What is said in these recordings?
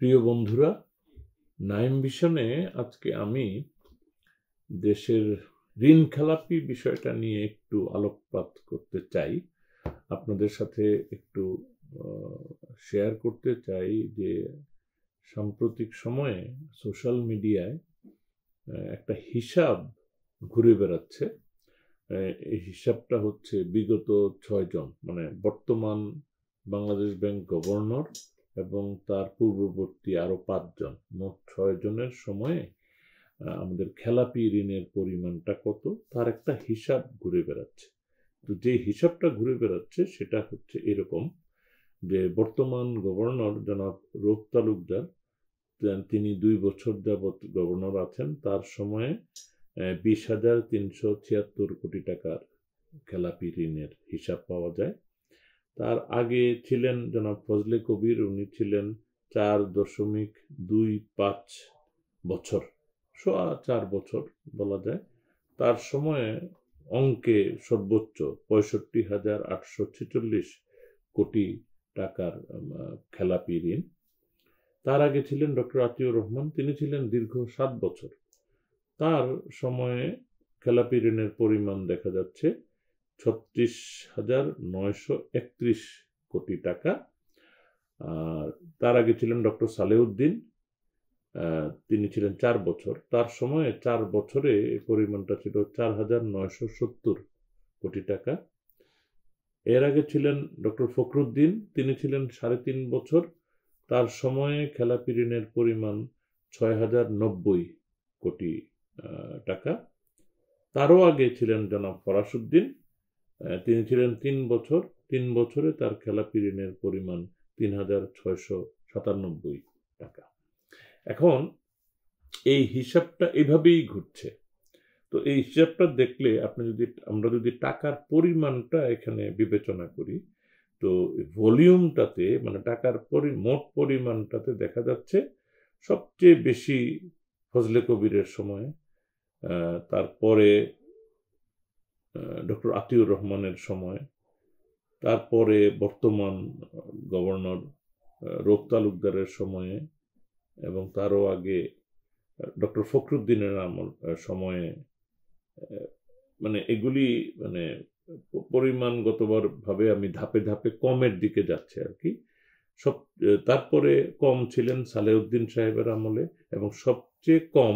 প্রিয় বন্ধুরা, নাইম ভিশনে আজকে আমি দেশের ঋণ খেলাপি বিষয়টা নিয়ে একটু আলোকপাত করতে চাই। আপনাদের সাথে একটু শেয়ার করতে চাই যে সাম্প্রতিক সময়ে সোশ্যাল মিডিয়ায় একটা হিসাব ঘুরে বেড়াচ্ছে। এই হিসাবটা হচ্ছে বিগত 6 জন, মানে বর্তমান বাংলাদেশ ব্যাংক গভর্নর এবং তার পূর্ববর্তী আরো 5 জন, মোট 6 জনের সময়ে আমাদের খেলাপি ঋণের পরিমাণটা কত তার একটা হিসাব ঘুরে বেড়াচ্ছে। তো যে হিসাবটা ঘুরে বেড়াচ্ছে সেটা হচ্ছে এরকম যে বর্তমান গভর্নর জনাব রূপ তালুকদার, তিনি 2 বছর যাবৎ গভর্নর আছেন। তার সময়ে 20,376 কোটি টাকার খেলাপি ঋণের হিসাব পাওয়া যায়। তার আগে ছিলেন জনাব ফজলে কবির, উনি ছিলেন 4.25 বছর, 4 বছর বলা যায়। তার সময়ে অঙ্কে সর্বোচ্চ 65,846 কোটি টাকার খেলাপি ঋণ। তার আগে ছিলেন ডক্টর আতিউর রহমান, তিনি ছিলেন দীর্ঘ 7 বছর। তার সময়ে খেলাপি ঋণের পরিমাণ দেখা যাচ্ছে 36,931 কোটি টাকা। আর তার আগে ছিলেন ডক্টর সালেউদ্দিন, তিনি ছিলেন 4 বছর। তার সময়ে 4 বছরে এই পরিমাণটা ছিল 4,970 কোটি টাকা। এর আগে ছিলেন ডক্টর ফখরুদ্দিন, তিনি ছিলেন 3.5 বছর। তার সময়ে খেলাপি ঋণের পরিমাণ 6,090 কোটি টাকা। তারও আগে ছিলেন জনাব ফরাসউদ্দিন, তিনি ছিলেন 3 বছর। 3 বছরে তার খেলাপি ঋণের পরিমাণ 3,697 টাকা। এখন এই হিসাবটা এভাবেই ঘুরছে। তো এই হিসাবটা দেখলে আমরা যদি টাকার পরিমাণটা এখানে বিবেচনা করি, তো ভলিউমটাতে, মানে টাকার মোট পরিমাণটাতে দেখা যাচ্ছে সবচেয়ে বেশি ফজলে কবিরের সময়, তারপরে ডক্টর আতিউর রহমানের সময়, তারপরে বর্তমান গভর্নর রূপ তালুকদারের সময়ে, এবং তারও আগে ডক্টর ফখরুদ্দিনের সময়ে। মানে এগুলি মানে পরিমাণগতভাবে আমি ধাপে ধাপে কমের দিকে যাচ্ছে আর কি। তারপরে কম ছিলেন সালেউদ্দিন সাহেবের আমলে, এবং সবচেয়ে কম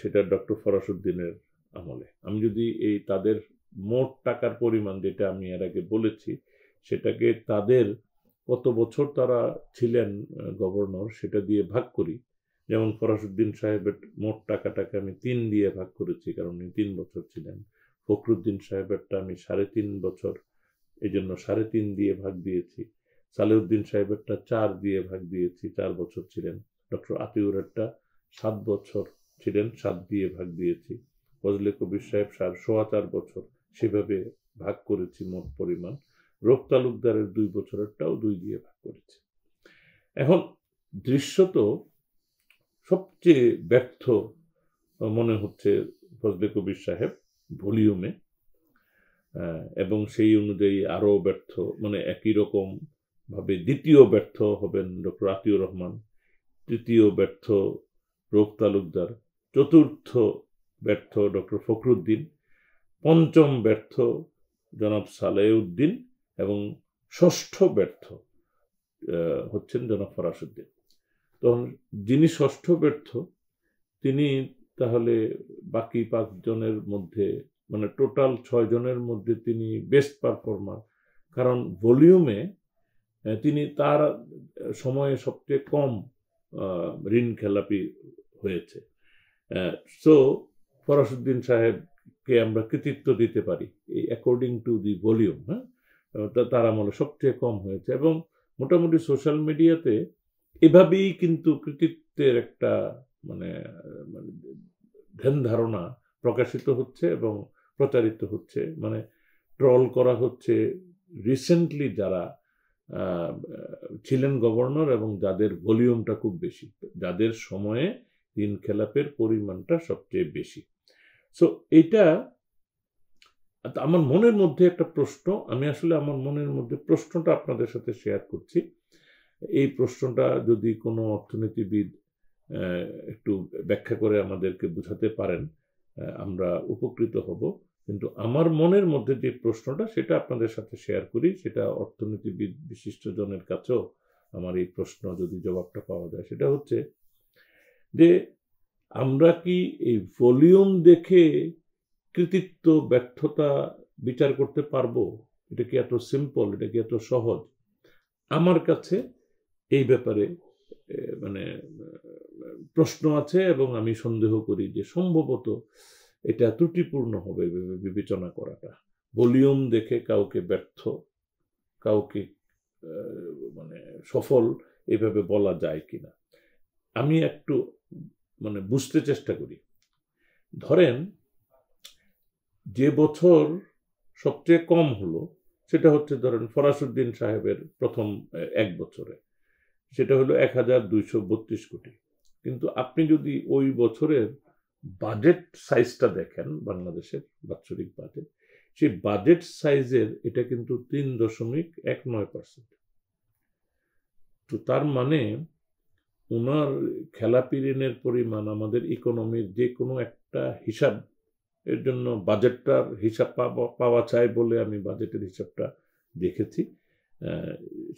সেটা ডক্টর ফরাসউদ্দিনের আমলে। আমি যদি তাদের মোট টাকার পরিমাণ, যেটা আমি এর আগে বলেছি, সেটাকে তাদের কত বছর তারা ছিলেন গভর্নর সেটা দিয়ে ভাগ করি, যেমন ফরাসউদ্দিন সাহেবের মোট টাকাটাকে আমি 3 দিয়ে ভাগ করেছি, কারণ উনি 3 বছর ছিলেন। ফখরুদ্দিন সাহেবেরটা আমি 3.5 বছর, এই জন্য 3.5 দিয়ে ভাগ দিয়েছি। সালেউদ্দিন সাহেবেরটা 4 দিয়ে ভাগ দিয়েছি, 4 বছর ছিলেন। ডক্টর আতিউরেরটা 7 বছর ছিলেন, 7 দিয়ে ভাগ দিয়েছি। ফজলে কবির সাহেব 4.25 বছর, সেভাবে ভাগ করেছি মোট পরিমাণ। রূপ তালুকদারের 2 বছরেরটাও 2 দিয়ে ভাগ করেছি। এখন দৃশ্যত সবচেয়ে ব্যর্থ মনে হচ্ছে ফজলে কবির সাহেব ভলিউমে, এবং সেই অনুযায়ী আরো ব্যর্থ, মানে একই রকম ভাবে দ্বিতীয় ব্যর্থ হবেন ডক্টর আতিউর রহমান, তৃতীয় ব্যর্থ রূপ তালুকদার, চতুর্থ ব্যর্থ ডক্টর ফখরুদ্দিন, পঞ্চম ব্যর্থ জনাব সালেউদ্দিন, এবং ষষ্ঠ ব্যর্থ হচ্ছেন জনাব ফরাসউদ্দিন। তখন যিনি ষষ্ঠ ব্যর্থ, তিনি তাহলে বাকি 5 জনের মধ্যে, মানে টোটাল 6 জনের মধ্যে তিনি বেস্ট পারফর্মার, কারণ ভলিউমে তিনি তার সময়ে সবচেয়ে কম ঋণ খেলাপি হয়েছে। সো ফরাসউদ্দিন সাহেবকে আমরা কৃতিত্ব দিতে পারি এই অ্যাকর্ডিং টু দি ভলিউম। তার আমলে সবচেয়ে কম হয়েছে, এবং মোটামুটি সোশ্যাল মিডিয়াতে এভাবেই কিন্তু কৃতিত্বের একটা মানে ধ্যান ধারণা প্রকাশিত হচ্ছে এবং প্রচারিত হচ্ছে, মানে ট্রল করা হচ্ছে রিসেন্টলি যারা ছিলেন গভর্নর এবং যাদের ভলিউমটা খুব বেশি, যাদের সময়ে ঋণ খেলাপের পরিমাণটা সবচেয়ে বেশি। সো এটা আমার মনের মধ্যে একটা প্রশ্ন, আমি আসলে আমার মনের মধ্যে প্রশ্নটা আপনাদের সাথে শেয়ার করছি এই প্রশ্নটা যদি কোনো অর্থনীতিবিদ একটু ব্যাখ্যা করে আমাদেরকে বোঝাতে পারেন, আমরা উপকৃত হব। কিন্তু আমার মনের মধ্যে যে প্রশ্নটা সেটা আপনাদের সাথে শেয়ার করি, সেটা অর্থনীতিবিদ বিশিষ্টজনের কাছেও আমার এই প্রশ্ন যদি জবাবটা পাওয়া যায়, সেটা হচ্ছে যে আমরা কি এই ভলিউম দেখে কৃতিত্ব ব্যর্থতা বিচার করতে পারবো? এটা কি এত সিম্পল? এটা কি এত সহজ? আমার কাছে এই ব্যাপারে মানে প্রশ্ন আছে, এবং আমি সন্দেহ করি যে সম্ভবত এটা ত্রুটিপূর্ণ হবে বিবেচনা করাটা। ভলিউম দেখে কাউকে ব্যর্থ, কাউকে মানে সফল এইভাবে বলা যায় কিনা। আমি একটু মানে বুঝতে চেষ্টা করি। ধরেন যে বছর সবচেয়ে কম হলো সেটা হচ্ছে ধরেন ফরাসউদ্দিন সাহেবের প্রথম এক বছরে, সেটা হলো 1232 কোটি। কিন্তু আপনি যদি ওই বছরের বাজেট সাইজটা দেখেন, বাংলাদেশের বাৎসরিক বাজেট, সেই বাজেট সাইজের এটা কিন্তু 3.19%। তো তার মানে ওনার খেলাপি ঋণের পরিমাণ আমাদের ইকোনমির যে কোনো একটা হিসাব এর জন্য বাজেটটার হিসাব পাওয়া চাই বলে আমি বাজেটের হিসাবটা দেখেছি,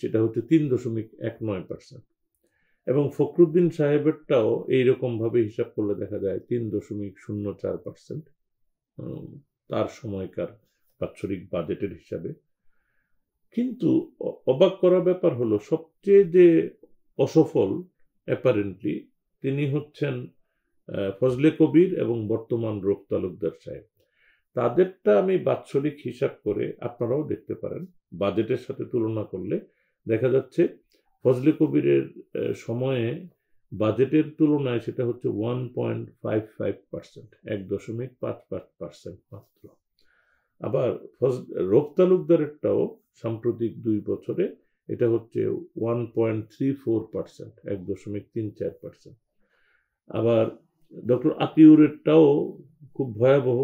সেটা হচ্ছে 3.19%। এবং ফখরুদ্দিন সাহেবেরটাও এইরকমভাবে হিসাব করলে দেখা যায় 3.04%, তার সময়কার বাৎসরিক বাজেটের হিসাবে। কিন্তু অবাক করা ব্যাপার হলো সবচেয়ে যে অসফল অ্যাপারেন্টলি তিনি হচ্ছেন ফজলে কবির এবং বর্তমান রূপ তালুকদার সাহেব। তাদেরটা আমি বাৎসরিক হিসাব করে আপনারাও দেখতে পারেন, বাজেটের সাথে তুলনা করলে দেখা যাচ্ছে ফজলে কবিরের সময়ে বাজেটের তুলনায় সেটা হচ্ছে 1.55%, 1.55% মাত্র। আবার রূপ তালুকদারেরটাও সাম্প্রতিক 2 বছরে এটা হচ্ছে 1.34%, 1.34%। আবার ডক্টর আতিউরেরটাও খুব ভয়াবহ,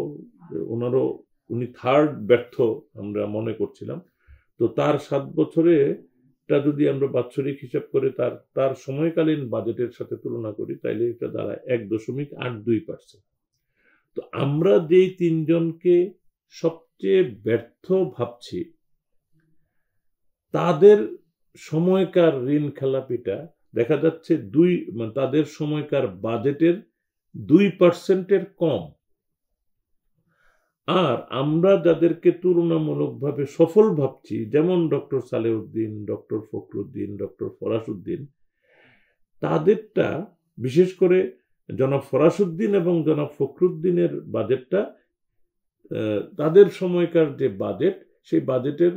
উনি থার্ড ব্যর্থ আমরা মনে করছিলাম। তো তার 7 বছরে টা যদি আমরা বাৎসরিক হিসাব করে তার সময়কালীন বাজেটের সাথে তুলনা করি, তাইলে এটা দাঁড়ায় 1.82%। তো আমরা যেই তিনজনকে সবচেয়ে ব্যর্থ ভাবছি, তাদের সময়কার ঋণ খেলাপিটা দেখা যাচ্ছে তাদের সময়কার বাজেটের 2%-এর কম। আর আমরা যাদেরকে তুলনামূলকভাবে সফল ভাবছি, যেমন doctor Saleuddin, doctor Fakhruddin, doctor Farasuddin, তাদেরটা বিশেষ করে জনাব ফরাসউদ্দিন এবং জনাব ফখরুদ্দিনের বাজেটটা, তাদের সময়কার যে বাজেট, সেই বাজেটের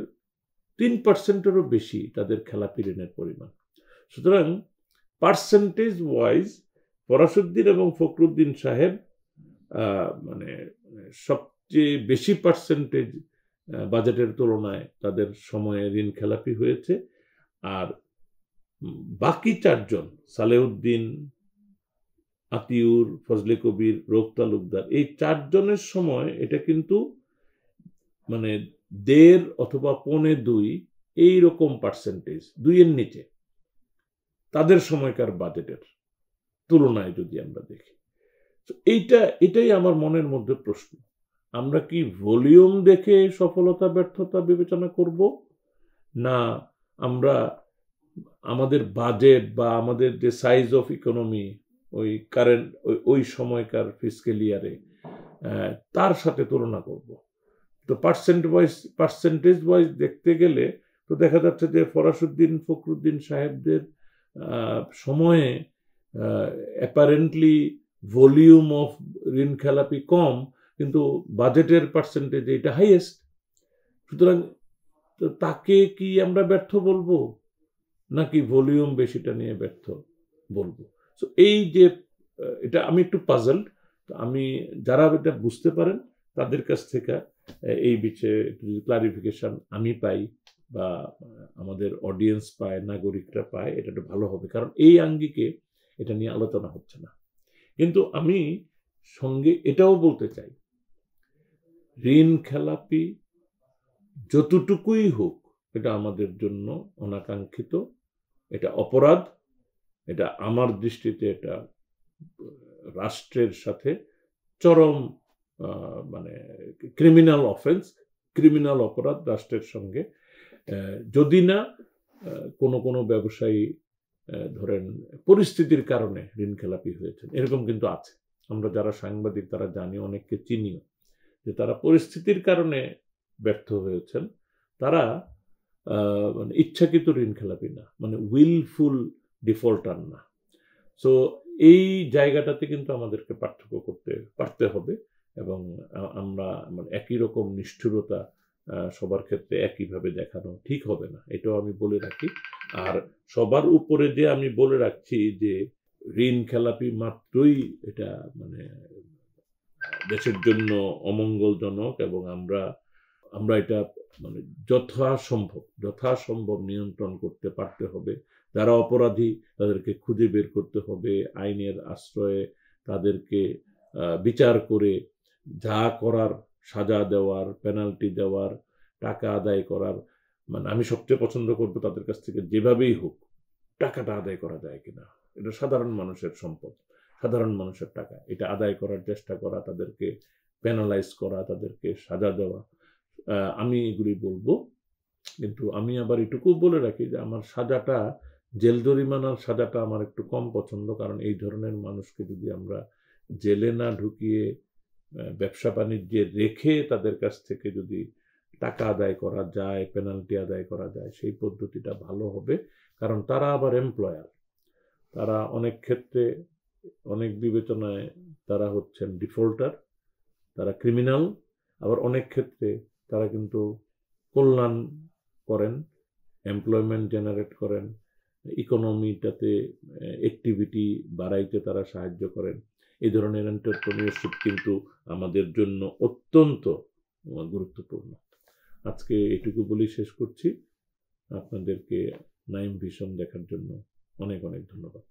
3%-এরও বেশি তাদের খেলাপি ঋণের পরিমাণ। সুতরাং পার্সেন্টেজ ওয়াইজ ফরাসউদ্দিন এবং ফখরুদ্দিন সাহেব মানে সবচেয়ে বেশি পার্সেন্টেজ বাজেটের তুলনায় তাদের সময়ে ঋণ খেলাপি হয়েছে। আর বাকি 4 জন, সালেউদ্দিন, আতিউর, ফজলে কবির, রূপ তালুকদার, এই 4 জনের সময় এটা কিন্তু মানে 1.5 অথবা 1.25 এইরকম পার্সেন্টেজ, 2-এর নিচে তাদের সময়কার বাজেটের তুলনায় যদি আমরা দেখি। এটাই আমার মনের মধ্যে প্রশ্ন। আমরা কি ভলিউম দেখে সফলতা ব্যর্থতা বিবেচনা করব, না আমরা আমাদের বাজেট বা আমাদের যে সাইজ অফ ইকোনমি ওই কারেন্ট ওই সময়কার ফিসক্যাল ইয়ারে তার সাথে তুলনা করব? তো পার্সেন্টেজ ওয়াইজ দেখতে গেলে তো দেখা যাচ্ছে যে ফরাসউদ্দিন ফখরুদ্দিন সাহেবদের সময়ে অ্যাপারেন্টলি ভলিউম অফ ঋণ খেলাপি কম, কিন্তু বাজেটের পার্সেন্টেজ এটা হাইয়েস্ট। সুতরাং তাকে কি আমরা ব্যর্থ বলবো, নাকি ভলিউম বেশিটা নিয়ে ব্যর্থ বলবো? সো এই যে এটা আমি একটু পাজলড। আমি যারা এটা বুঝতে পারেন তাদের কাছ থেকে এই বিষয়ে ক্লারিফিকেশন আমি পাই বা আমাদের অডিয়েন্স পায়, নাগরিকরা পায়, এটা একটু ভালো হবে। কারণ এই আঙ্গিকে এটা নিয়ে আলোচনা হচ্ছে না। কিন্তু আমি সঙ্গে এটাও বলতে চাই, ঋণ খেলাপি যতটুকুই হোক এটা আমাদের জন্য অনাকাঙ্ক্ষিত এটা অপরাধ, এটা আমার দৃষ্টিতে এটা রাষ্ট্রের সাথে চরম মানে ক্রিমিনাল অফেন্স, ক্রিমিনাল অপরাধ রাষ্ট্রের সঙ্গে। যদি না কোনো ব্যবসায়ী ধরেন পরিস্থিতির কারণে ঋণ খেলাপি হয়েছেন, এরকম কিন্তু আছে। আমরা যারা সাংবাদিক তারা জানি, অনেককে চিনিও, যে তারা পরিস্থিতির কারণে ব্যর্থ হয়েছেন। তারা মানে ইচ্ছাকৃত ঋণ খেলাপি না, মানে উইলফুল ডিফল্টার না। সো এই জায়গাটাতে কিন্তু আমাদেরকে পার্থক্য করতে পারতে হবে, এবং আমরা মানে একই রকম নিষ্ঠুরতা সবার ক্ষেত্রে একইভাবে দেখানো ঠিক হবে না, এটাও আমি বলে রাখি। আর সবার উপরে যে আমি বলে রাখছি যে ঋণ খেলাপি মাত্রই এটা মানে দেশের জন্য অমঙ্গলজনক, এবং আমরা এটা মানে যথাসম্ভব নিয়ন্ত্রণ করতে পারতে হবে। যারা অপরাধী তাদেরকে খুঁজে বের করতে হবে, আইনের আশ্রয়ে তাদেরকে বিচার করে যা করার সাজা দেওয়ার, পেনাল্টি দেওয়ার, টাকা আদায় করার। মানে আমি সবচেয়ে পছন্দ করবো তাদের কাছ থেকে যেভাবেই হোক টাকাটা আদায় করা যায় কিনা। এটা সাধারণ মানুষের সম্পদ, সাধারণ মানুষের টাকা, এটা আদায় করার চেষ্টা করা, তাদেরকে পেনালাইজ করা, তাদেরকে সাজা দেওয়া, আমি এগুলি বলবো। কিন্তু আমি আবার এটুকু বলে রাখি যে আমার সাজাটা, জেল জরিমানার সাজাটা আমার একটু কম পছন্দ। কারণ এই ধরনের মানুষকে যদি আমরা জেলে না ঢুকিয়ে ব্যবসা বাণিজ্যে রেখে তাদের কাছ থেকে যদি টাকা আদায় করা যায়, পেনাল্টি আদায় করা যায়, সেই পদ্ধতিটা ভালো হবে। কারণ তারা আবার এমপ্লয়ার, তারা অনেক ক্ষেত্রে অনেক বিবেচনায় তারা হচ্ছেন ডিফল্টার, তারা ক্রিমিনাল। আবার অনেক ক্ষেত্রে তারা কিন্তু কল্যাণ করেন, এমপ্লয়মেন্ট জেনারেট করেন, ইকোনমিটাতে অ্যাক্টিভিটি বাড়াইতে তারা সাহায্য করেন। এই ধরনের এন্টারপ্রেনিয়রশিপ কিন্তু আমাদের জন্য অত্যন্ত গুরুত্বপূর্ণ। আজকে এটুকু বলি শেষ করছি। আপনাদেরকে নাইম ভিশন দেখার জন্য অনেক অনেক ধন্যবাদ।